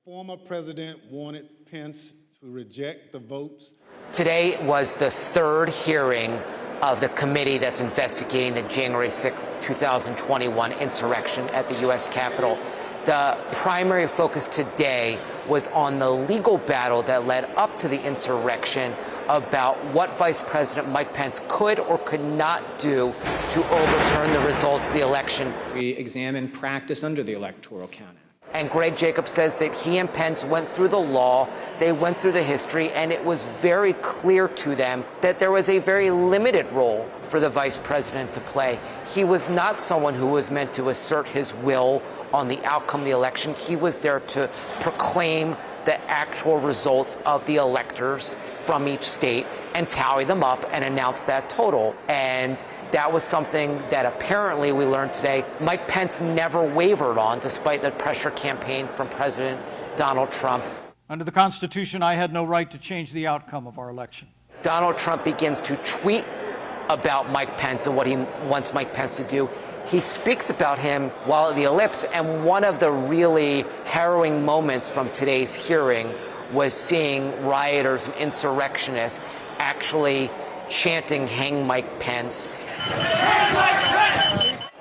former president wanted Pence to reject the votes. Today was the third hearing of the committee that's investigating the January 6, 2021 insurrection at the U.S. Capitol. The primary focus today was on the legal battle that led up to the insurrection about what Vice President Mike Pence could or could not do to overturn the results of the election. We examined practice under the Electoral Count Act. And Greg Jacobs says that he and Pence went through the law, they went through the history, and it was very clear to them that there was a very limited role for the vice president to play. He was not someone who was meant to assert his will on the outcome of the election. He was there to proclaim the actual results of the electors from each state and tally them up and announce that total. And that was something that apparently we learned today Mike Pence never wavered on, despite the pressure campaign from President Donald Trump. Under the Constitution, I had no right to change the outcome of our election. Donald Trump begins to tweet about Mike Pence and what he wants Mike Pence to do. He speaks about him while at the ellipse, and one of the really harrowing moments from today's hearing was seeing rioters and insurrectionists actually chanting, "Hang Mike Pence."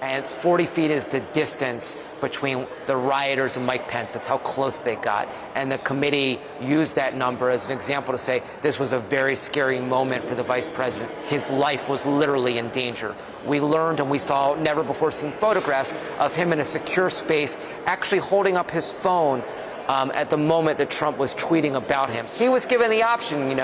And it's 40 feet is the distance between the rioters and Mike Pence. That's how close they got. And the committee used that number as an example to say this was a very scary moment for the vice president. His life was literally in danger. We learned and we saw never before seen photographs of him in a secure space actually holding up his phone at the moment that Trump was tweeting about him. He was given the option,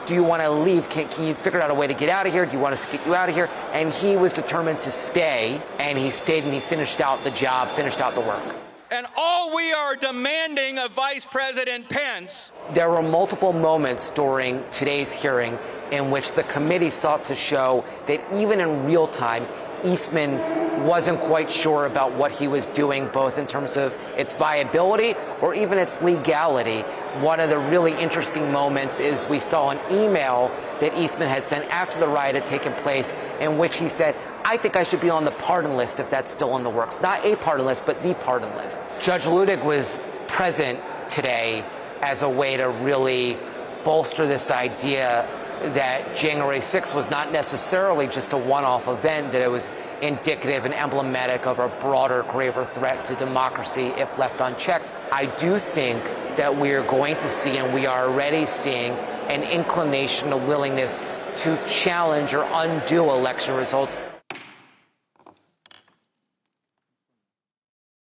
do you want to leave? Can you figure out a way to get out of here? Do you want us to get you out of here? And he was determined to stay, and he stayed and he finished out the job, finished out the work. And all we are demanding of Vice President Pence. There were multiple moments during today's hearing in which the committee sought to show that even in real time, Eastman wasn't quite sure about what he was doing, both in terms of its viability or even its legality. One of the really interesting moments is we saw an email that Eastman had sent after the riot had taken place in which he said, I think I should be on the pardon list if that's still in the works. Not a pardon list, but the pardon list. Judge Ludig was present today as a way to really bolster this idea that January 6th was not necessarily just a one-off event, that it was indicative and emblematic of a broader, graver threat to democracy if left unchecked. I do think that we are going to see, and we are already seeing, an inclination, a willingness to challenge or undo election results